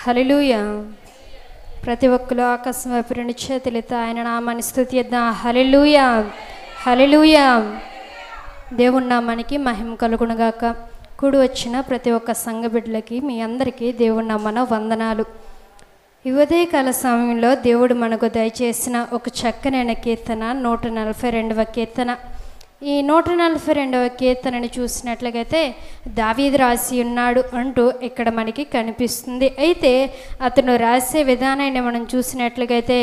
హల్లెలూయా. ప్రతి ఒక్కరు ఆకాశం వైపు రెండు చేతులెత్తి ఆయన నామాన్ని స్తుతిద్దాం. హల్లెలూయా, హల్లెలూయా. దేవుని నామానికి మహిమ కలుగునుగాక. కూడి వచ్చిన ప్రతి ఒక్క సంఘ బిడ్డలకి మీ అందరికీ దేవుని నామాన వందనాలు. ఈ ఉదయకాల సమయంలో దేవుడు మనకు దయచేసిన ఒక చక్కనైన కీర్తన 142వ కీర్తన. ఈ 142వ కీర్తనని చూసినట్లయితే దావీదు రాసి ఉన్నాడు అంటూ ఇక్కడ మనకి కనిపిస్తుంది. అయితే అతను రాసే విధానాన్ని మనం చూసినట్లయితే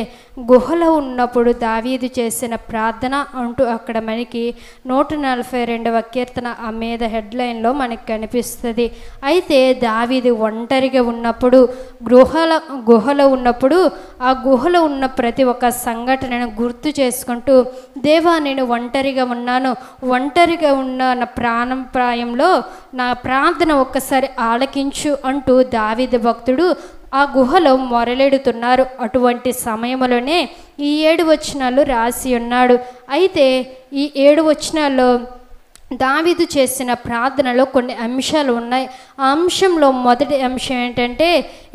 గుహలో ఉన్నప్పుడు దావీదు చేసిన ప్రార్థన అంటూ అక్కడ మనకి 142వ కీర్తన ఆ మీద హెడ్లైన్లో మనకి కనిపిస్తుంది. అయితే దావీదు ఒంటరిగా ఉన్నప్పుడు గుహలో ఉన్నప్పుడు ఆ గుహలో ఉన్న ప్రతి ఒక్క సంఘటనను గుర్తు చేసుకుంటూ దేవా నేను ఒంటరిగా ఉన్నాను, ఒంటరిగా ఉన్న నా ప్రాణప్రాయంలో నా ప్రార్థన ఒక్కసారి ఆలకించు అంటూ దావీదు భక్తుడు ఆ గుహలో మొరలెడుతున్నారు. అటువంటి సమయంలోనే ఈ 7 వచనాలు రాసి ఉన్నాడు. అయితే ఈ 7 వచనాల్లో దావీదు చేసిన ప్రార్థనలో కొన్ని అంశాలు ఉన్నాయి. ఆ అంశంలో మొదటి అంశం ఏంటంటే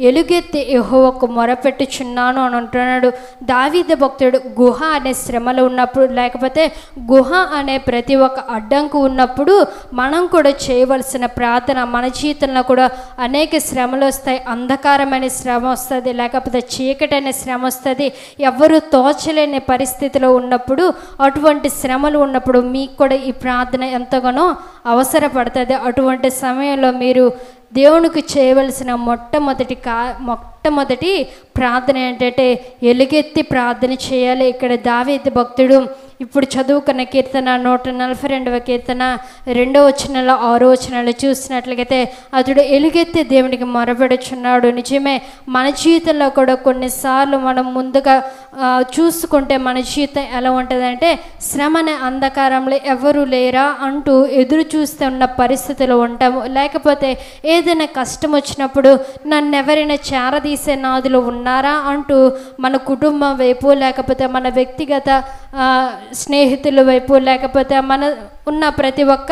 ఎలుగెత్తి యెహోవాకు మొరపెట్టుచున్నాను అని అంటున్నాడు. దావీదు భక్తుడు గుహ అనే శ్రమలో ఉన్నప్పుడు, లేకపోతే గుహ అనే ప్రతి ఒక్క అడ్డంకు ఉన్నప్పుడు మనం కూడా చేయవలసిన ప్రార్థన, మన జీవితంలో కూడా అనేక శ్రమలు వస్తాయి. అంధకారమైన శ్రమ వస్తుంది, లేకపోతే చీకటైన శ్రమ వస్తుంది. ఎవరు తోచలేని పరిస్థితిలో ఉన్నప్పుడు, అటువంటి శ్రమలు ఉన్నప్పుడు మీకు కూడా ఈ ప్రార్థన ఎంతగానో అవసరపడుతుంది. అటువంటి సమయంలో మీరు దేవునికి చేయవలసిన మొట్టమొదటి ప్రార్థన ఏంటంటే ఎలుగెత్తి ప్రార్థన చేయాలి. ఇక్కడ దావీదు భక్తుడు ఇప్పుడు చదువుకున్న కీర్తన 142వ కీర్తన 2వ వచనంలో 6వ వచనంలో చూసినట్లయితే అతడు ఎలుగెత్తి దేవునికి మొరపెడుచున్నాడు. నిజమే, మన జీవితంలో కూడా కొన్నిసార్లు మనం ముందుగా చూసుకుంటే మన జీవితం ఎలా ఉంటుందంటే శ్రమనే అంధకారంలో ఎవరు లేరా అంటూ ఎదురు చూస్తూ ఉన్న పరిస్థితిలో ఉంటాము. లేకపోతే ఏదైనా కష్టం వచ్చినప్పుడు నన్ను ఎవరైనా చేరదీసే నాదులు ఉన్నారా అంటూ మన కుటుంబం వైపు, లేకపోతే మన వ్యక్తిగత స్నేహితుల వైపు, లేకపోతే మన ఉన్న ప్రతి ఒక్క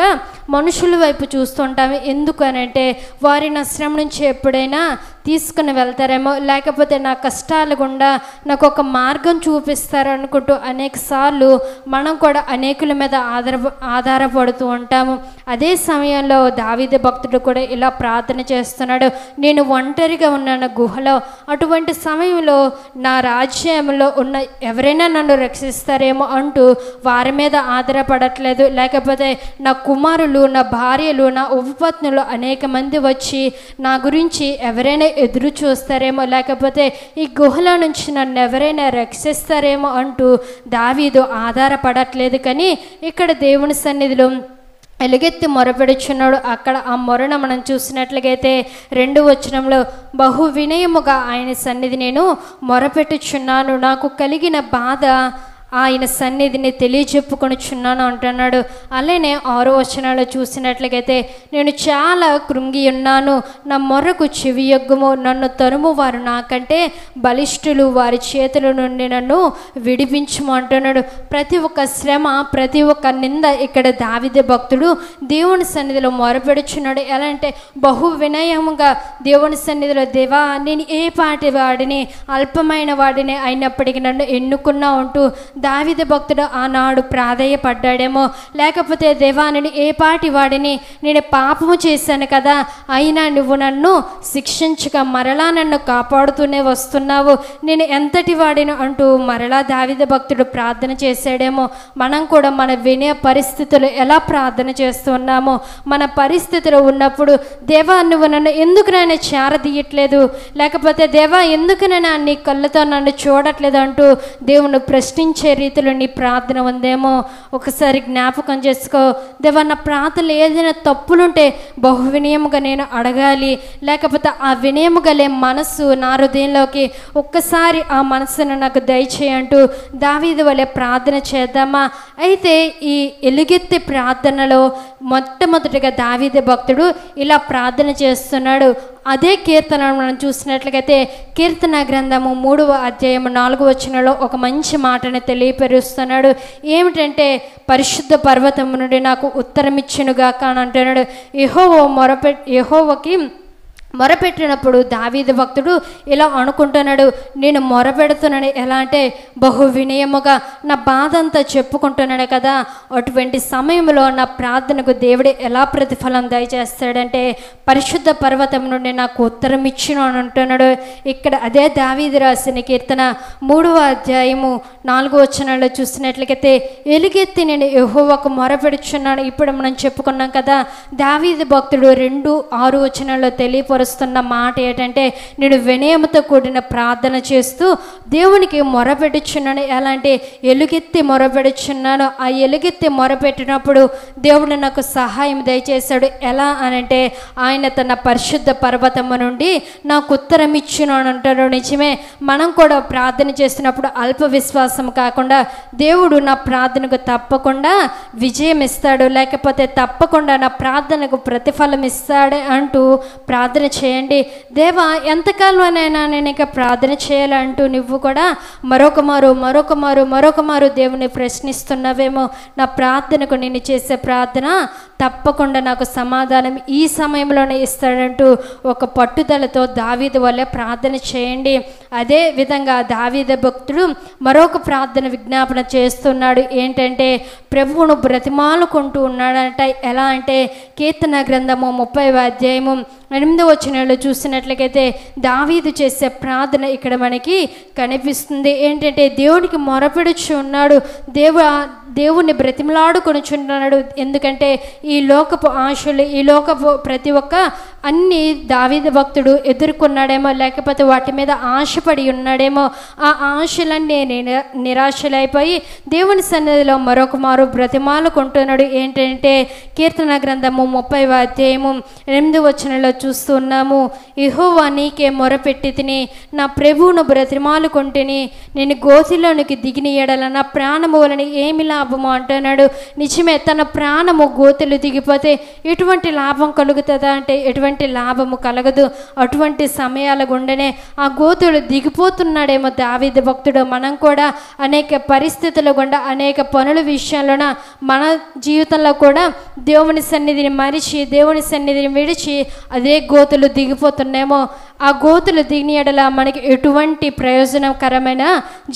మనుషుల వైపు చూస్తుంటాము. ఎందుకు అనంటే వారి నా శ్రమ నుంచి ఎప్పుడైనా తీసుకుని వెళ్తారేమో, లేకపోతే నా కష్టాల గుండా నాకు ఒక మార్గం చూపిస్తారు అనుకుంటూ అనేక సార్లు మనం కూడా అనేకుల మీద ఆధారపడుతూ ఉంటాము. అదే సమయంలో దావీదు భక్తుడు కూడా ఇలా ప్రార్థన చేస్తున్నాడు, నేను ఒంటరిగా ఉన్నాను గుహలో. అటువంటి సమయంలో నా రాజ్యంలో ఉన్న ఎవరైనా నన్ను రక్షిస్తారేమో అంటూ వారి మీద ఆధారపడట్లేదు. లేకపోతే నా కుమారులు, నా భార్యలు, నా ఉపపత్నులు అనేక మంది వచ్చి నా గురించి ఎవరైనా ఎదురు చూస్తారేమో, లేకపోతే ఈ గుహలో నుంచి నన్ను ఎవరైనా రక్షిస్తారేమో అంటూ దావీదు ఆధారపడట్లేదు. కానీ ఇక్కడ దేవుని సన్నిధిలో ఎలుగెత్తి మొరపెడుచున్నాడు. అక్కడ ఆ మొరను మనం చూసినట్లయితే 2వ వచనంలో బహు వినయముగా ఆయన సన్నిధి నేను మొరపెట్టుచున్నాను, నాకు కలిగిన బాధ ఆయన సన్నిధిని తెలియజెప్పుకొనిచున్నాను అంటున్నాడు. అలానే 6వ వచనంలో చూసినట్లయితే నేను చాలా కృంగి ఉన్నాను, నా మొరకు చెవియొగ్గుము, నన్ను తరుము వారు నాకంటే బలిష్ఠులు, వారి చేతుల నుండి నన్ను విడిపించుము అంటున్నాడు. ప్రతి ఒక్క శ్రమ, ప్రతి ఒక్క నింద ఇక్కడ దావీదు భక్తుడు దేవుని సన్నిధిలో మొరపెడుచున్నాడు. ఎలా అంటే బహు వినయముగా దేవుని సన్నిధిలో, దేవా నేను ఏ పాటి వాడిని, అల్పమైన వాడిని అయినప్పటికీ నన్ను ఎన్నుకున్నా అంటూ దావీదు భక్తుడు ఆనాడు ప్రాధేయపడ్డాడేమో. లేకపోతే దేవా నేను ఏ పాటి వాడిని, నేను పాపము చేశాను కదా, అయినా నువ్వు నన్ను శిక్షించక మరలా నన్ను కాపాడుతూనే వస్తున్నావు, నేను ఎంతటి వాడిని అంటూ మరలా దావీదు భక్తుడు ప్రార్థన చేశాడేమో. మనం కూడా మన వినయ పరిస్థితులు ఎలా ప్రార్థన చేస్తున్నామో, మన పరిస్థితులు ఉన్నప్పుడు దేవా నువ్వు నన్ను ఎందుకు నన్ను చేరదీయట్లేదు, లేకపోతే దేవా ఎందుకు నన్ను నీ కళ్ళతో నన్ను చూడట్లేదు అంటూ దేవుని ప్రశ్నించే రీతిలో నీ ప్రార్థన ఉందేమో ఒకసారి జ్ఞాపకం చేసుకో. దేవా నా ప్రార్థనలు ఏదైనా తప్పులుంటే బహు వినయముగా నేను అడగాలి, లేకపోతే ఆ వినయము గలే మనస్సు నా హృదయంలోకి ఒక్కసారి ఆ మనస్సును నాకు దయచేయంటూ దావీదు వలె ప్రార్థన చేద్దామా. అయితే ఈ ఎలుగెత్తి ప్రార్థనలో మొట్టమొదటిగా దావీదు భక్తుడు ఇలా ప్రార్థన చేస్తున్నాడు. అదే కీర్తన మనం చూసినట్లయితే కీర్తన గ్రంథము 3వ అధ్యాయం 4వ వచనంలో ఒక మంచి మాటను తెలియపరుస్తున్నాడు. ఏమిటంటే పరిశుద్ధ పర్వతము నుండి నాకు ఉత్తరం ఇచ్చునుగాక అని అంటున్నాడు. యెహోవాకి మొరపెట్టినప్పుడు దావీదు భక్తుడు ఇలా అనుకుంటున్నాడు, నేను మొరపెడుతున్నాను ఎలా అంటే బహు వినయముగా నా బాధ అంతా చెప్పుకుంటున్నాడు కదా. అటువంటి సమయంలో నా ప్రార్థనకు దేవుడు ఎలా ప్రతిఫలం దయచేస్తాడంటే పరిశుద్ధ పర్వతం నుండి నాకు ఉత్తరం ఇచ్చిన అని అంటున్నాడు. ఇక్కడ అదే దావీదు రాసిన కీర్తన 3వ అధ్యాయము 4వ వచనంలో చూసినట్లయితే ఎలుగెత్తి నేను యెహోవాకు మొరపెడుచున్నాను. ఇప్పుడు మనం చెప్పుకున్నాం కదా, దావీదు భక్తుడు 2:6 వచనంలో తెలియపరుస్తున్న మాట ఏంటంటే నేను వినయముతో కూడిన ప్రార్థన చేస్తూ దేవునికి మొరపెడుచున్నాను. ఎలాంటి ఎలుగెత్తి మొరపెడుచున్నాను. ఆ ఎలుగెత్తి మొరపెట్టినప్పుడు దేవుడు నాకు సహాయం దయచేశాడు. ఎలా అనంటే ఆయన తన పరిశుద్ధ పర్వతము నుండి నాకు ఉత్తరం ఇచ్చును అని అంటారు. నిజమే, మనం కూడా ప్రార్థన చేసినప్పుడు అల్ప విశ్వాసం కాకుండా దేవుడు నా ప్రార్థనకు తప్పకుండా విజయం ఇస్తాడు, లేకపోతే తప్పకుండా నా ప్రార్థనకు ప్రతిఫలం ఇస్తాడు అంటూ ప్రార్థన చేయండి. దేవా ఎంతకాలమైనా నేను ఇంకా ప్రార్థన చేయాలంటూ నువ్వు కూడా మరొక మారు దేవుని ప్రశ్నిస్తున్నావేమో. నా ప్రార్థనకు నేను చేసే ప్రార్థన తప్పకుండా నాకు సమాధానం ఈ సమయంలోనే ఇస్తాడంటూ ఒక పట్టుదలతో దావీదు వల్లే ప్రార్థన చేయండి. అదే విధంగా దావీదు భక్తుడు మరొక ప్రార్థన విజ్ఞాపన చేస్తున్నాడు. ఏంటంటే ప్రభువును బ్రతిమాలుకుంటూ ఉన్నాడంట. ఎలా అంటే కీర్తన గ్రంథము 30వ అధ్యాయము 8వ వచనంలో చూసినట్లయితే దావీదు చేసే ప్రార్థన ఇక్కడ మనకి కనిపిస్తుంది. ఏంటంటే దేవునికి మొరపెడుచు ఉన్నాడు, దేవుణ్ణి బ్రతిమలాడుకొనుచున్నాడు. ఎందుకంటే ఈ లోకపు ఆశలు, ఈ లోకపు ప్రతి ఒక్క అన్ని దావీదు భక్తుడు ఎదుర్కొన్నాడేమో, లేకపోతే వాటి మీద ఆశపడి ఉన్నాడేమో. ఆ ఆశలన్నీ నిరాశలైపోయి దేవుని సన్నిధిలో మరొక మారు బ్రతిమాలుకుంటున్నాడు. ఏంటంటే కీర్తన గ్రంథము 30వ అధ్యాయము 8వ వచనంలో చూస్తున్నాము, యెహోవా నీకే మొరపెట్టి తిని నా ప్రభువును బ్రతిమాలుకొంటిని, నేను గోతిలోనికి దిగిన ఎడల నా ప్రాణము వలన ఏమి లాభము అంటున్నాడు. నిజమే, తన ప్రాణము గోతులు దిగిపోతే ఎటువంటి లాభం కలుగుతుందా అంటే ఎటువంటి లాభము కలగదు. అటువంటి సమయాల గుండెనే ఆ గోతులు దిగిపోతున్నాడేమో దావీదు భక్తుడు. మనం కూడా అనేక పరిస్థితుల గుండా అనేక పనుల విషయంలోన మన జీవితంలో కూడా దేవుని సన్నిధిని మరిచి దేవుని సన్నిధిని విడిచి అదే గోతులు దిగిపోతున్నామో. ఆ గోతులు దిగిన ఎడల మనకి ఎటువంటి ప్రయోజనకరమైన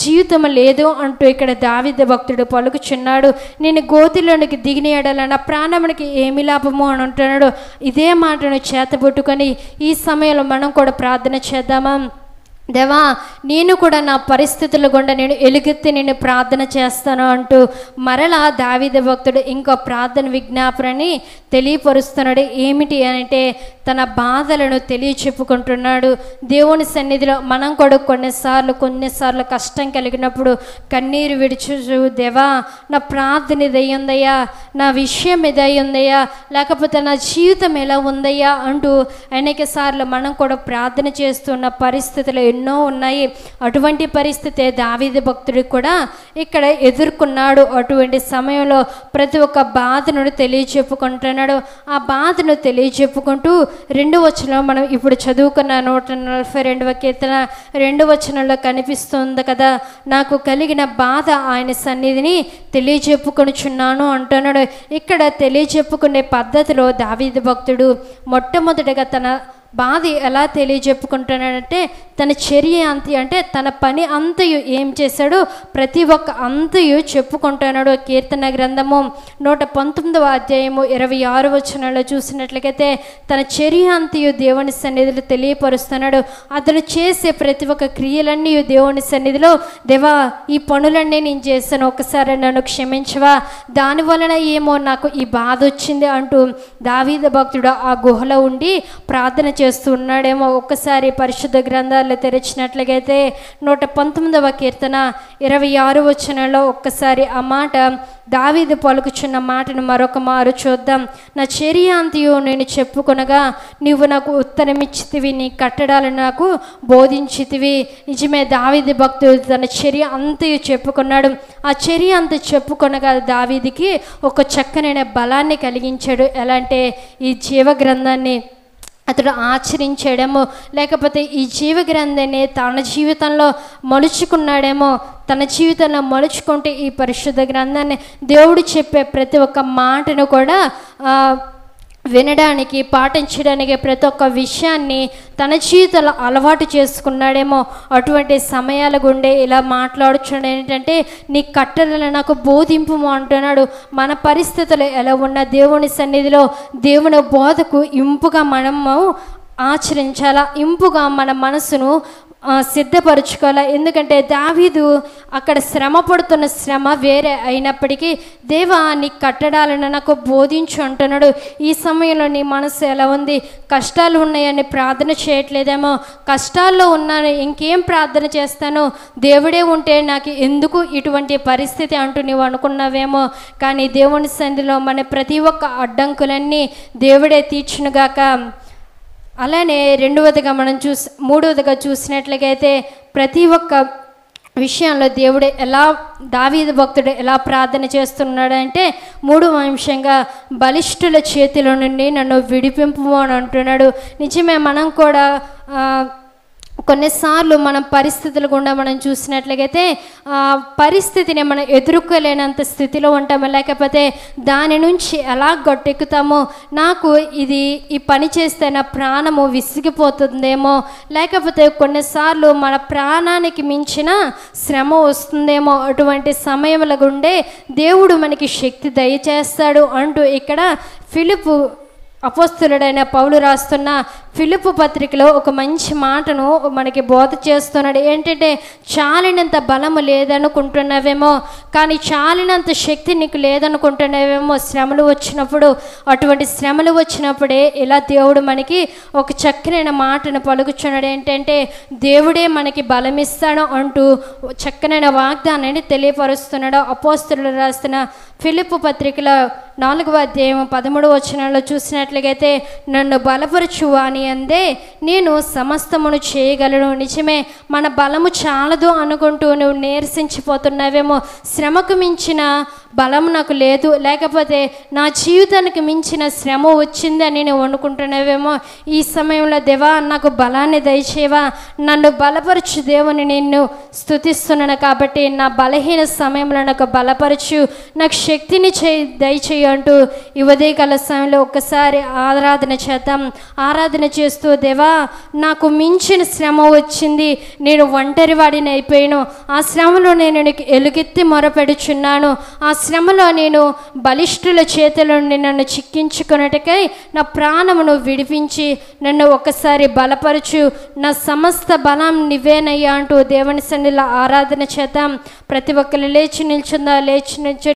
జీవితం లేదు అంటూ ఇక్కడ దావీదు భక్తుడు పలుకుచున్నాడు. నేను గోతిలోనికి దిగిన ఎడల నా ప్రాణమునికి ఏమి లాభము అని అంటున్నాడు. ఇదే మాటను చేతబుట్టుకొని ఈ సమయంలో మనం కూడా ప్రార్థన చేద్దామా? దేవా, నేను కూడా నా పరిస్థితుల గుండా నేను ఎలుగెత్తి నేను ప్రార్థన చేస్తాను అంటూ మరలా దావీదు భక్తుడు ఇంకో ప్రార్థన విజ్ఞాపనని తెలియపరుస్తున్నాడు. ఏమిటి అంటే తన బాధలను తెలియచెప్పుకుంటున్నాడు దేవుని సన్నిధిలో. మనం కూడా కొన్నిసార్లు కష్టం కలిగినప్పుడు కన్నీరు విడిచు, దేవా నా ప్రార్థన ఇదయ్యుందయ్యా, నా విషయం ఇదయ్యుందయ్యా, లేకపోతే నా జీవితం ఎలా ఉందయ్యా అంటూ అనేక సార్లు మనం కూడా ప్రార్థన చేస్తున్న పరిస్థితులు ఎన్నో ఉన్నాయి. అటువంటి పరిస్థితి దావీదు భక్తుడికి కూడా ఇక్కడ ఎదుర్కొన్నాడు. అటువంటి సమయంలో ప్రతి ఒక్క బాధను తెలియచెప్పుకుంటున్నాడు. ఆ బాధను తెలియచెప్పుకుంటూ 2వ వచనంలో మనం ఇప్పుడు చదువుకున్న 142వ కీర్తన 2వ వచనంలో కనిపిస్తుంది కదా, నాకు కలిగిన బాధ ఆయన సన్నిధిని తెలియచెప్పుకొనుచున్నాను అంటున్నాడు. ఇక్కడ తెలియచెప్పుకునే పద్ధతిలో దావీదు భక్తుడు మొట్టమొదటిగా తన బాధ ఎలా తెలియజెప్పుకుంటున్నాడంటే తన చర్య అంటే తన పని అంతయు ఏం చేశాడో ప్రతి ఒక్క అంతయు చెప్పుకుంటున్నాడు. కీర్తన గ్రంథము 119వ అధ్యాయము 26వ వచనంలో చూసినట్లయితే తన చర్య అంతయు దేవుని సన్నిధిలో తెలియపరుస్తున్నాడు. అతను చేసే ప్రతి ఒక్క క్రియలన్నీ దేవుని సన్నిధిలో, దేవా ఈ పనులన్నీ నేను చేశాను, ఒకసారి నన్ను క్షమించవా, దాని వలన ఏమో నాకు ఈ బాధ వచ్చింది అంటూ దావీదు భక్తుడు ఆ గుహలో ఉండి ప్రార్థన చేస్తూ ఉన్నాడేమో. ఒక్కసారి పరిశుద్ధ గ్రంథాల్లో తెరిచినట్లయితే 119వ కీర్తన 26వ వచనంలో ఒక్కసారి ఆ మాట దావీదు పలుకుచున్న మాటను మరొక మారు చూద్దాం. నా చర్య అంతయు నేను చెప్పుకొనగా నీవు నాకు ఉత్తరమిచ్చితివి, నీ కట్టడాలు నాకు బోధించితివి. నిజమే, దావీదు భక్తుడు తన చర్య అంతయు చెప్పుకున్నాడు. ఆ చర్య అంత చెప్పుకొనగా దావీదుకి ఒక చక్కనైన బలాన్ని కలిగించాడు. ఎలా అంటే ఈ జీవ గ్రంథాన్ని అతడు ఆచరించడము, లేకపోతే ఈ జీవ గ్రంథాన్ని తన జీవితంలో మలుచుకున్నాడేమో. తన జీవితంలో మలుచుకుంటే ఈ పరిశుద్ధ గ్రంథాన్ని దేవుడు చెప్పే ప్రతి ఒక్క మాటను కూడా వినడానికి, పాటించడానికి ప్రతి ఒక్క విషయాన్ని తన జీవితంలో అలవాటు చేసుకున్నాడేమో. అటువంటి సమయాల గుండే ఇలా మాట్లాడుచున్నాడు. ఏంటంటే నీ కట్టడలు నాకు బోధింపు అంటున్నాడు. మన పరిస్థితులు ఎలా ఉన్న దేవుని సన్నిధిలో దేవుని బోధకు ఇంపుగా మనము ఆచరించాలా, ఇంపుగా మన మనసును సిద్ధపరచుకోవాలి. ఎందుకంటే దావీదు అక్కడ శ్రమ పడుతున్న శ్రమ వేరే అయినప్పటికీ దేవా నీ కట్టడాలను నాకు బోధించు అంటున్నాడు. ఈ సమయంలో నీ మనసు ఎలా ఉంది? కష్టాలు ఉన్నాయని ప్రార్థన చేయట్లేదేమో. కష్టాల్లో ఉన్నాను, ఇంకేం ప్రార్థన చేస్తాను, దేవుడే ఉంటే నాకు ఎందుకు ఇటువంటి పరిస్థితి అంటూ నీవు అనుకున్నావేమో. కానీ దేవుని సన్నిధిలో మన ప్రతి ఒక్క అడ్డంకులన్నీ దేవుడే తీర్చునుగాక. అలానే మూడవదిగా చూసినట్లయితే ప్రతి ఒక్క విషయంలో దేవుడు దావీదు భక్తుడు ఎలా ప్రార్థన చేస్తున్నాడంటే 3వ అంశంగా బలిష్ఠుల చేతిలో నుండి నన్ను విడిపింపు అని అంటున్నాడు. నిజమే, మనం కూడా కొన్నిసార్లు మనం పరిస్థితులు గుండా మనం చూసినట్లయితే పరిస్థితిని మనం ఎదుర్కోలేనంత స్థితిలో ఉంటామో, లేకపోతే దాని నుంచి ఎలా గట్టెక్కుతామో, నాకు ఈ పని చేస్తే నా ప్రాణము విసిగిపోతుందేమో, లేకపోతే కొన్నిసార్లు మన ప్రాణానికి మించిన శ్రమ వస్తుందేమో, అటువంటి సమయముల గుండే దేవుడు మనకి శక్తి దయచేస్తాడు అంటూ ఇక్కడ అపోస్తలుడైన పౌలు రాస్తున్న ఫిలిప్పు పత్రికలో ఒక మంచి మాటను మనకి బోధ చేస్తున్నాడు. ఏంటంటే చాలినంత బలము లేదనుకుంటున్నావేమో, కానీ చాలినంత శక్తి నీకు లేదనుకుంటున్నావేమో. శ్రమలు వచ్చినప్పుడు, అటువంటి శ్రమలు వచ్చినప్పుడే ఇలా దేవుడు మనకి ఒక చక్కనైన మాటను పలుకుచున్నాడు. ఏంటంటే దేవుడే మనకి బలమిస్తాడు అంటూ చక్కనైన వాగ్దానాన్ని తెలియపరుస్తున్నాడు. అపోస్తలుడు రాస్తున్న ఫిలిప్పు పత్రికలో 4వ అధ్యాయం 13వ వచనంలో చూసినట్లయితే నన్ను బలపరచు అని అందే నేను సమస్తమును చేయగలను. నిజమే, మన బలము చాలదు అనుకుంటూ నువ్వు నీరసించిపోతున్నావేమో. శ్రమకు మించిన బలం నాకు లేదు, లేకపోతే నా జీవితానికి మించిన శ్రమ వచ్చిందని నేను అనుకుంటున్నావేమో. ఈ సమయంలో దేవా నాకు బలాన్ని దయచేవా, నన్ను బలపరచు దేవుని నిన్ను స్తుతిస్తున్నాను కాబట్టి నా బలహీన సమయంలో నాకు బలపరచు, నాకు శక్తిని దయచేయి అంటూ ఈ ఉదయకాల సమయంలో ఒక్కసారి ఆరాధన చేద్దాం. ఆరాధన చేస్తూ దేవా నాకు మించిన శ్రమ వచ్చింది, నేను ఒంటరి వాడిని అయిపోయాను, ఆ శ్రమలో నేను నీకు ఎలుగెత్తి మొరపెడుచున్నాను, ఆ శ్రమలో నేను బలిష్ఠుల చేతిలో నుండి నన్ను చిక్కించుకున్నట్టుకై నా ప్రాణమును విడిపించి నన్ను ఒక్కసారి బలపరచు, నా సమస్త బలం నివేనయ్యా అంటూ దేవుని సన్నిధిలో ఆరాధన చేద్దాం. ప్రతి ఒక్కరు లేచి నిల్చుందా, లేచి నిల్చు.